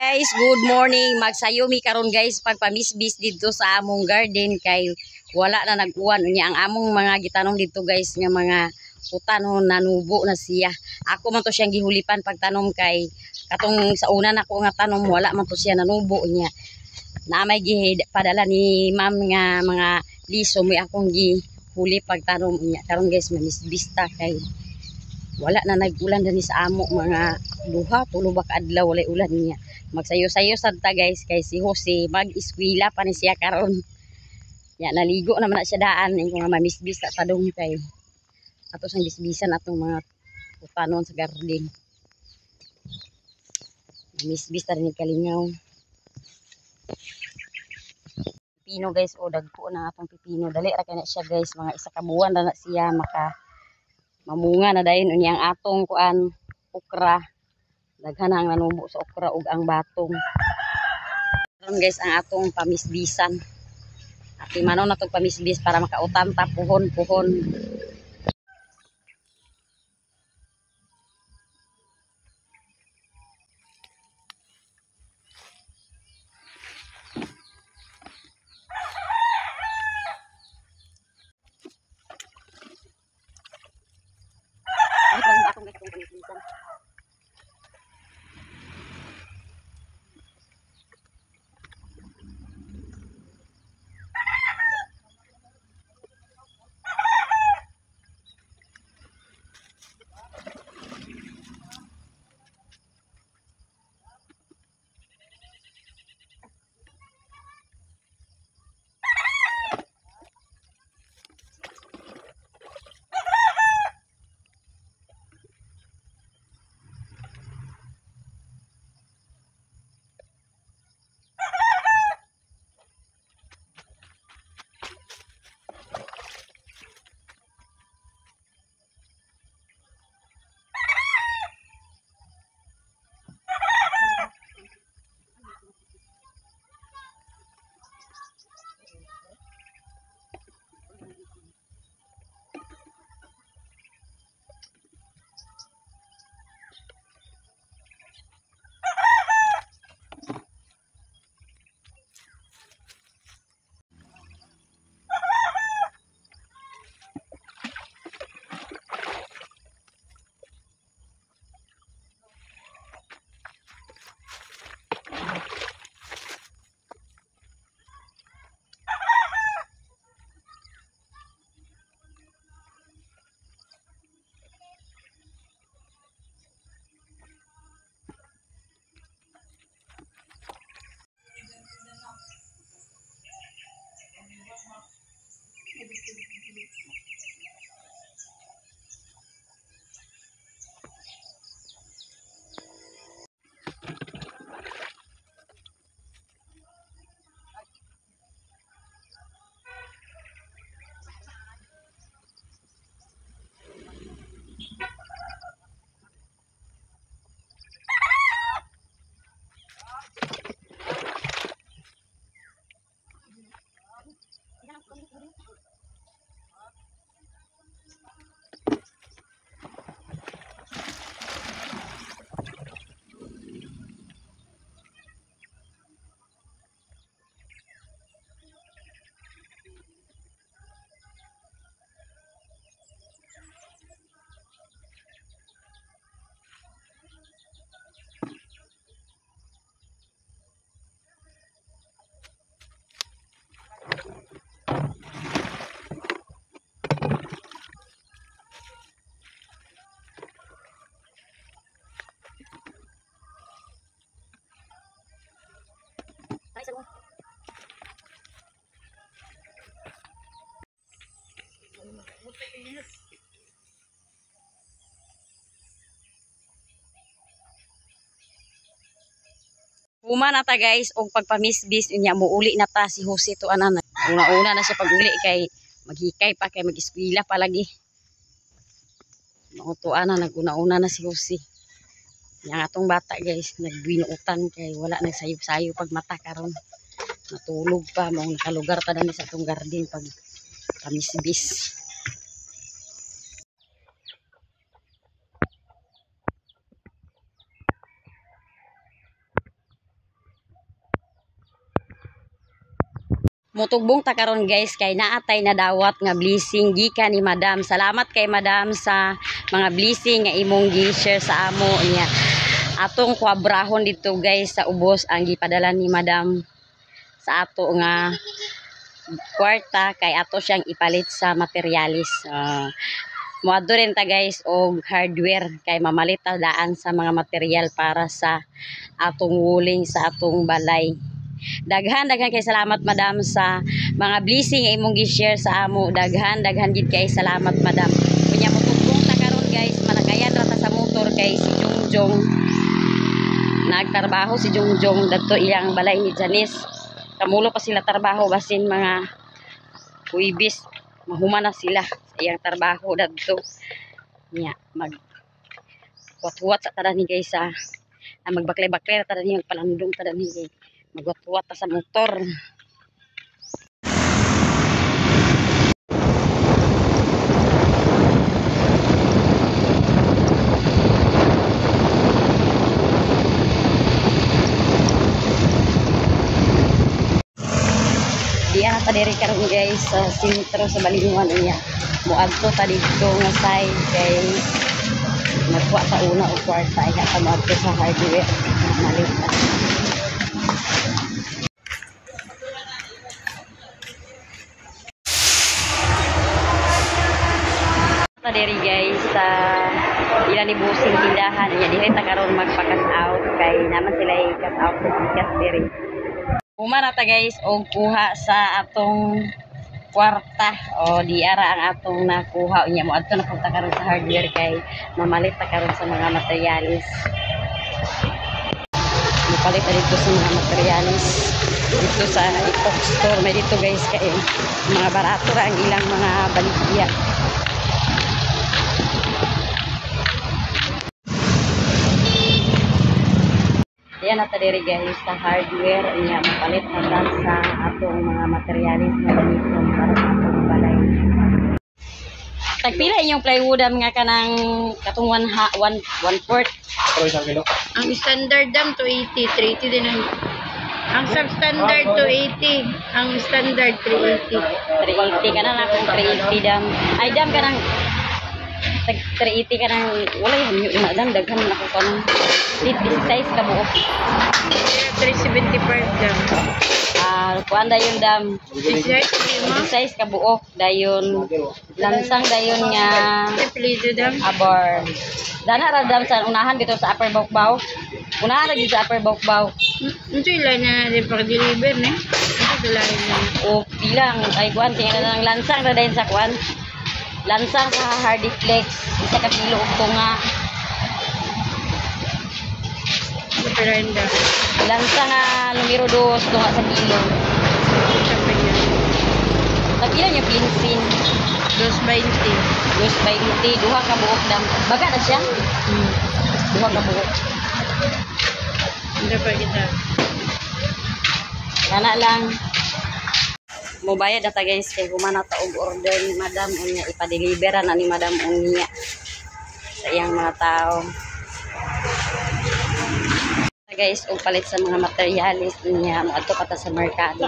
Guys, good morning. Magsayomi karon guys pagpamisbis dito sa among garden kay wala na nag-uwan unya ang among mga gitanong dito guys nga mga utanon nanubo na siya. Ako man to siyang gihulipan pagtanom kay katong sa una nako nga tanom wala man to siya nanubo niya. Na may gipadala ni ma'am nga mga liso mo akong gihuli pagtanom niya. Karon guys mamisbista kay wala na nag-ulan dani sa amo mga duha tulo ba ka adlaw walay ulan niya. Magsayo-sayo sad ta guys kay si Jose mag-eskwela pa ni siya karon. Ya naligo naman na siya daan ko nga mamisbis ta padung kay ato sang bisbisan atong mga utanon sa garden. Mamisbis ta rin kalingaw. Pipino guys o dagko na atong pipino dali ra kay na siya guys mga isa ka buwan na siya maka mamunga na dayon unya ang atong kuan okra. Daghan ang nanubo sa okra ug ang batong. Karon guys ang atong pamisbisan. Ati manaw na tong pamisbis para makautan ta puhon-puhon. Uma na ta guys og pagpamisbis unya muuli na ta si Jose to ana. Una-una na siya pag-uli kay maghikay pa kay mag-eskwela pa lagi. Mautuan na naguna-una na si Jose. Yang atong bata guys nagbinuutan kay wala nagsayo-sayo pag mata karon. Natulog pa mao nakalugar ta dani sa atong garden pag pamisbis. Mutugbong ta karon guys kay naatay na dawat nga blessing gikan ni Madam. Salamat kay Madam sa mga blessing nga imong gi-share sa amo niya. Atong kwabrahon dito guys sa ubos ang gipadala ni Madam sa ato nga kwarta kay ato siyang ipalit sa materialis. Muadto rin ta guys og hardware kay mamalit ta daan sa mga material para sa atong wuling sa atong balay. Daghan kay salamat Madam sa mga blessing nga imong gi-share sa amo. Daghan gid kay salamat Madam. Kunya mutugbong ta karon guys, malakayan ra ta sa motor kay si Jongjong. Nagtrabaho si Jongjong dadto iyang balay ni Janice. Kamulo pa sila trabaho basin mga Huwebes. Mahuma na sila sa iyang trabaho dadto. Nya mag wat-wat sa tanan ni guys sa magbaklay-baklay ta ni palandong ta ni guys. Magwat-wat sa motor. Diyan ta diri karon guys sa sentro sa Balinguan niya. Muadto ta dito nga side kay nagwa sa una o kwarta ay ka muadto sa hardware. Malita. Diri guys sa ilan ni busing tindahan niya diri ta karon magpa-cash out kay naman sila i-cash out sa tikas diri. Umara ta guys og kuha sa atong kwarta o di ara ang atong nakuha unya mo adto na punta karon sa hardware kay mamalit ta karon sa mga materialis. Mapalit ta dito sa mga materialis dito sa Epoch Store may dito guys kay mga barato ra ang ilang mga baligya. Yan na diri guys sa hardware niya mapalit na sa atong mga materialis na dito para sa atong balay. Tagpila inyong plywood nga kanang katong 1/4. Ang standard dam 280, 380 din ang substandard 280, ang standard 380. 380 ka na kung 380 dam. Ay dam kanang 380 ka nang wala yung dam daghan na ko kanang size ka buok. 375 dam. Kuan dayon dam. Size Ka buok dayon lansang dayon nga Plido dam. Abar. Dana ra dam sa unahan dito sa upper bawbaw. Unahan ra dito sa upper bawbaw. Ito ilan na din pag-deliver ne. Ito dalahin na. O pilang ay kuan tingnan na ng lansang ra dayon sa kuan. Lansang sa Hardy Flex isa ka kilo og tunga. Perenda. Lansang nga numero 2 tunga sa kilo. Tagila niya pinsin. 220. 220 duha ka buok dam. Baga na siya. Duha ka buok. Hindi pa kita. Kana lang. Mubayad ata guys kay humana ta og order ni Madam unya ipa-deliver na ni Madam unya sa iyang mga tao. Guys, og palit sa mga materialis niya mo adto pa ta sa merkado.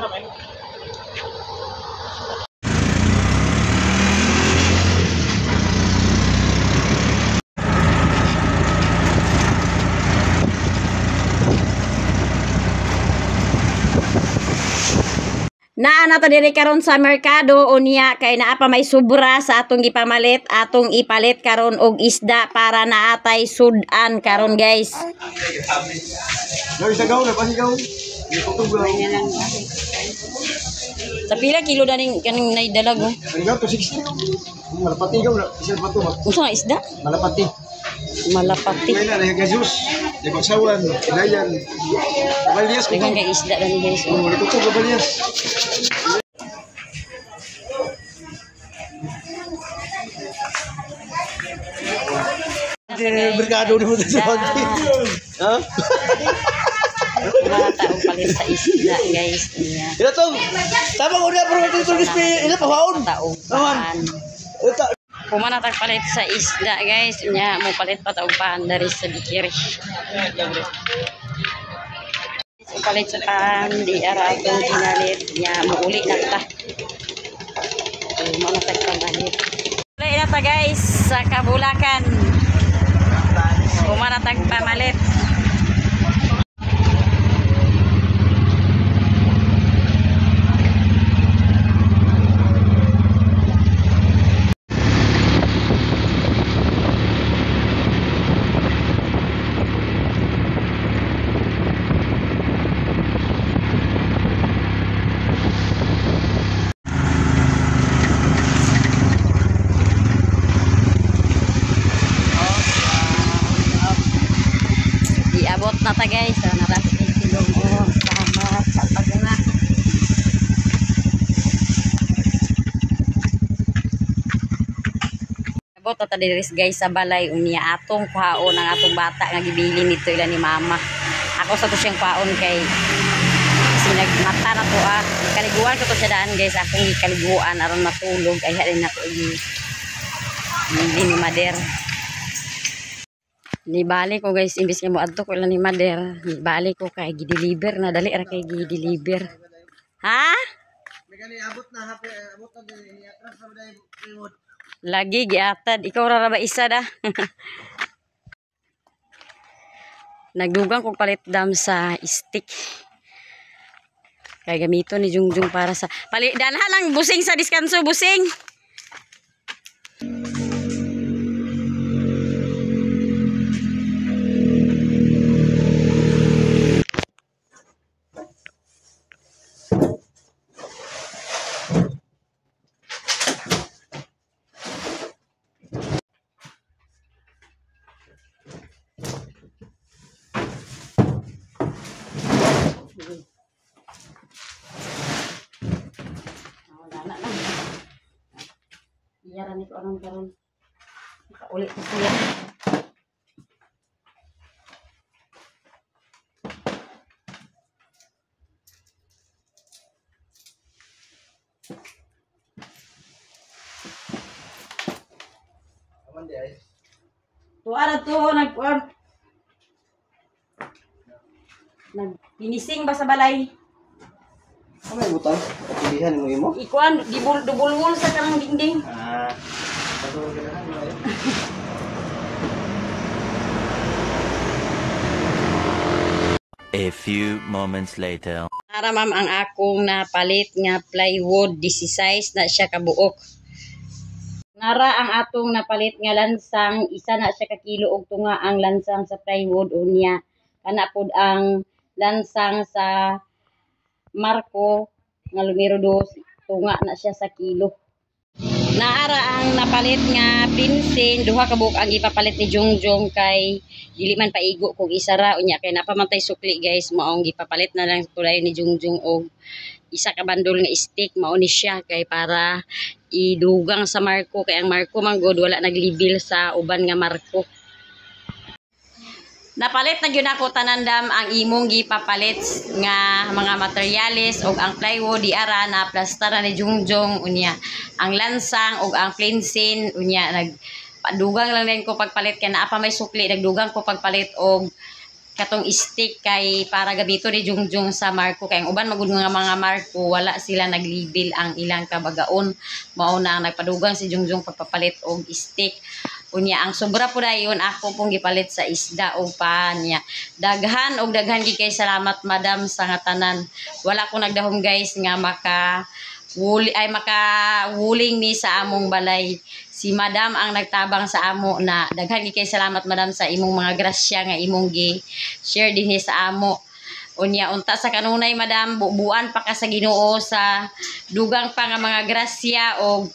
Naa na to diri karon sa merkado unya kay naa pa may sobra sa atong gipamalit, atong ipalit karon og isda para naatay sudan karon guys. Isigaw na pasigaw. Sa pila kilo daning kaning naidalag oh. Pasigaw to 60. Malapati gaw na isang pato. Unsa nga isda? Malapati. Malapati. May na Jesus. Di pagsawan, ilayan. Kabalias ko. Daghang kay isda dani guys. Oh, dito ko kabalias. Merkado ni mo sa Santi. Ha? Mga taong palit sa isda guys. Iya. Ito to. Tama ko na pero ito display ila pa haon. Taong pan. Kumana tag palit sa isda guys. Nya mo palit pa taong pan dari sa bikiri. palit sa pan, di ara itong ginalit niya, muuli na ta. Mga tagpamalit. Uli na ta guys, sa Kabulakan. Kumana tagpamalit. Iabot na ta guys, so naras kilo mo sama sa paguna. Iabot na ta diris guys sa balay unya atong kuhaon ang atong bata nga gibili nito ila ni mama. Ako sa to siyang kuhaon kay kasi nagmata na to kaliguan ko to sa daan guys, akong kaliguan aron matulog ay halin na to ni Mader. Nibali ko guys, imbis nga mo adto ko lang ni Mader, nibali ko kay gi-deliver na dali ra kay gi-deliver. Ha? Megani abot na ni atras sa day remote. Lagi giatad, ikaw ra ba isa da? Nagdugang kong palit dam sa stick. Kay gamito ni Jungjung para sa palit danha lang busing sa diskanso busing. Iyaran ito anong karon. Ulit ko siya. Aman di ay. Tuara to nagpinising ba sa balay? Ano may butang? Pilihan mo imo? Ikuan dubul-dubul sa kanang dingding. Patulog ka na mo. A few moments later. Para ma'am ang akong napalit nga plywood 16 na siya kabuok. Nara ang atong napalit nga lansang isa na siya ka kilo og tunga ang lansang sa plywood unya. Kana pod ang lansang sa Marco nga numero 2 tunga na siya sa kilo. Naara ang napalit nga pinsin duha ka buok ang ipapalit ni Jungjung kay dili man paigo kung isa ra unya kay napamantay sukli guys mao ang gipapalit na lang tulay ni Jungjung og isa ka bandol nga stick mao ni siya kay para idugang sa Marco kay ang Marco man god wala naglibil sa uban nga Marco. Napalit na gyud ako tanandam ang imong gipapalit nga mga materyales og ang plywood di ara na plaster ni Jungjung unya ang lansang og ang plainsin unya nagpadugang lang din ko pagpalit kay naa pa may sukli nagdugang ko pagpalit og katong stick kay para gabito ni Jungjung sa Marco kay ang uban magud nga mga Marco wala sila naglibil ang ilang kabagaon mao na nagpadugang si Jungjung pagpapalit og stick. Unya ang sobra po dayon ako pong gipalit sa isda o panya. Daghan og daghan gi kay salamat madam sa nga tanan. Wala ko nagdahom guys nga makawuling mi sa among balay. Si madam ang nagtabang sa amo na daghan gi kay salamat madam sa imong mga grasya nga imong gi share dinhi sa amo. Unya unta sa kanunay madam buuan pa ka sa Ginoo sa dugang pa nga mga grasya og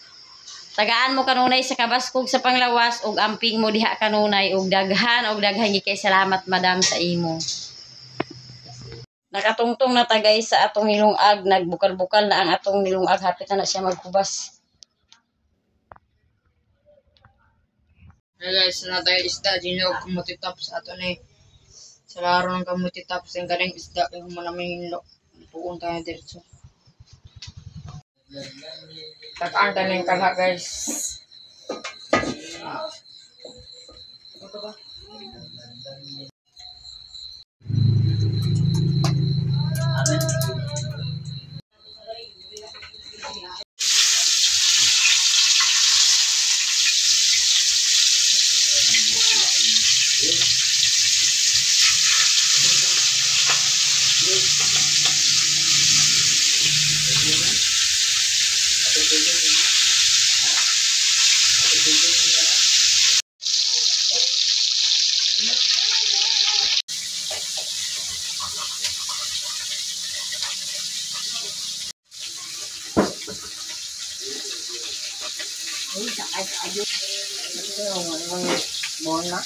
tagaan mo kanunay sa kabaskog sa panglawas og amping mo diha kanunay og daghan gi kay salamat madam sa imo. Nakatungtong na ta guys sa atong nilungag, nagbukal-bukal na ang atong nilungag, hapit na siya maghubas. Hey guys, na tayo isda ginog kamuti tops ato ni. Sa laro ng kamuti tops ang galing isda kay humanaming tuon tayo diretso. Takaan tayo ng kalha guys. Ito yung bona.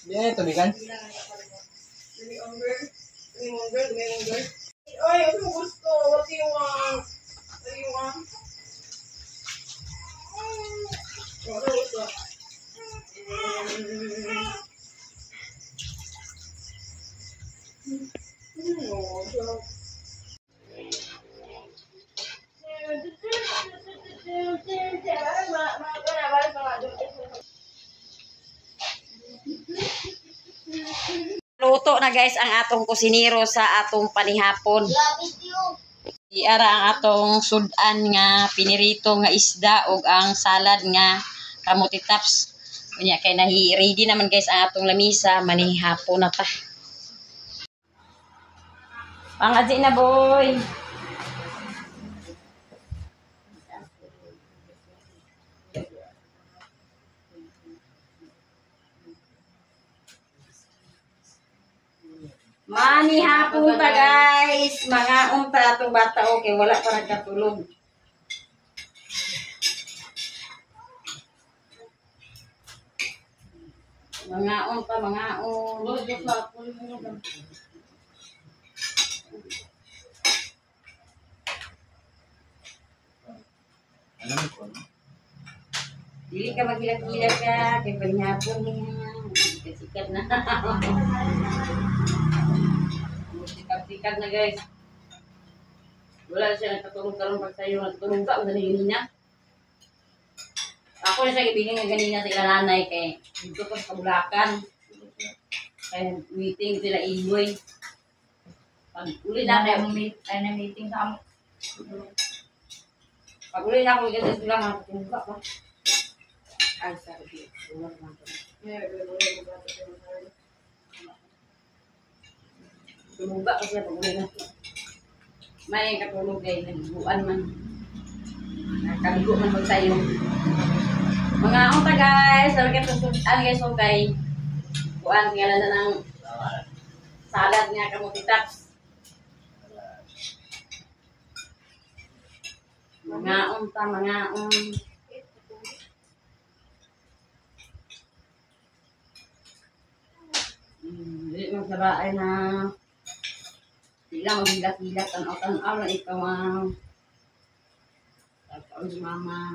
Yeah, tubigan. Ay, ano gusto? What do you want? What do you want? What do you want? Luto na guys ang atong kusinero sa atong panihapon. Iara ang atong sudan nga pinirito nga isda ug ang salad nga kamuti tops. Unya kay ready naman guys ang atong lamisa manihapon na ta. Pangadji na boy. Manihapon ta guys. Mga unta atong bata okay wala pa nagkatulog. Mga unta mga on. Dili ka magila-gila ka, kay panihapon niya. Sikat na. Sikat na guys. Wala siya nagkatulog-talong pag sa'yo. Nagtulog ka, wala na yun niya. Ako na siya ibigay nga ganina sa ilang nanay kay dito ko sa Kabulakan. Kaya meeting sila Igoy. Pag uli na ako, meeting sa amo. pag uli na ako, ganyan sila mga katumba pa. Ay, sorry. Tumuga ko siya pag uli na. May katulog kayo, nagbuan man. Nakaligo man magsayo. Mga unta guys, guys, okay. Buan, nga na ng salad nga kamuti taps. Mga unta, Dili mo sa bahay na sila maghilat-hilat, tanaw-tanaw na ikaw ang tataon si mama.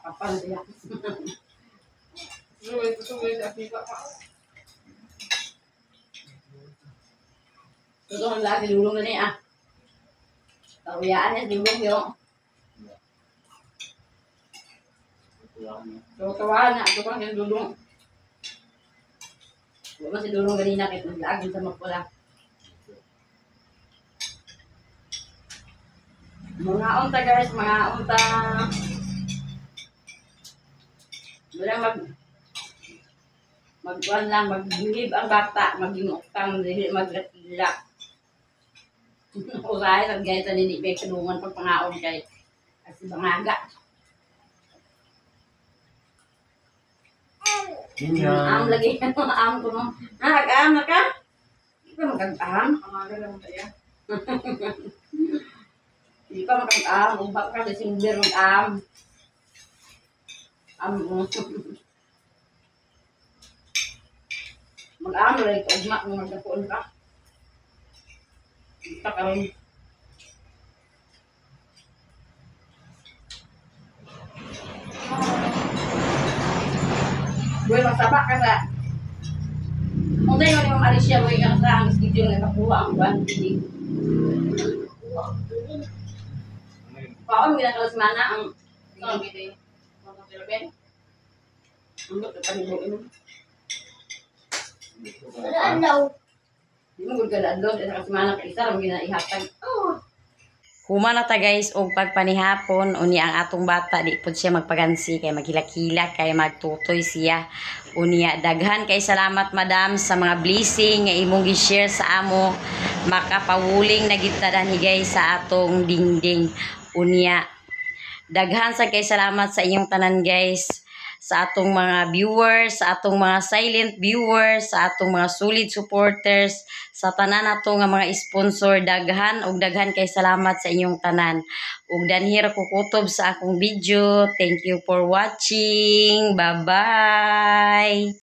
Kapal siya. Totoo ang lahat, dilulong na niya. Tawiyaan niya, dilulong yun. So, tawahan na. Ito ko lang dilulong. Huwag man si dulong ganina kahit nag-laag sa magpula. Mga unta guys, mga unta. Wala magkuhan lang, magbihib ang bata, mag-inutang, maglatila. Usahay, guys, sa ninibig sa lungan pag pangaon kay kasi bangaga. Am lagi, am ko no. Nag-am na ka? Hindi ka mag-am? Pangaga lang tayo. Hindi ka mag-am, ubak ka, December mag-am. Mag-am, lagi ka, ugma, kung magdapuan ka. Hindi ka karoon. Buhay magsaba ka sa kung tayo ni Ma'am Alicia, buhay ka sa ang schedule na kapuha ang buwan. Paon, ginagawa si Mana ang Ikaw, meeting. Mga tiraben. ang doktor panibuin mo. Ano? Hindi mo gud kada adlaw sa kasi Mana ka isa ra mo ginaihatag. Huma na ta guys og pagpanihapon uni ang atong bata di pud siya magpagansi kay maghilak-hilak kay magtutoy siya unya daghan kay salamat madam sa mga blessing nga imong gi-share sa amo makapawuling na gitadan higay sa atong dingding unya daghan sa kay salamat sa inyong tanan guys sa atong mga viewers, sa atong mga silent viewers, sa atong mga solid supporters, sa tanan nato nga mga sponsor, daghan ug daghan kay salamat sa inyong tanan. Ug danhir ko kutob sa akong video. Thank you for watching. Bye-bye.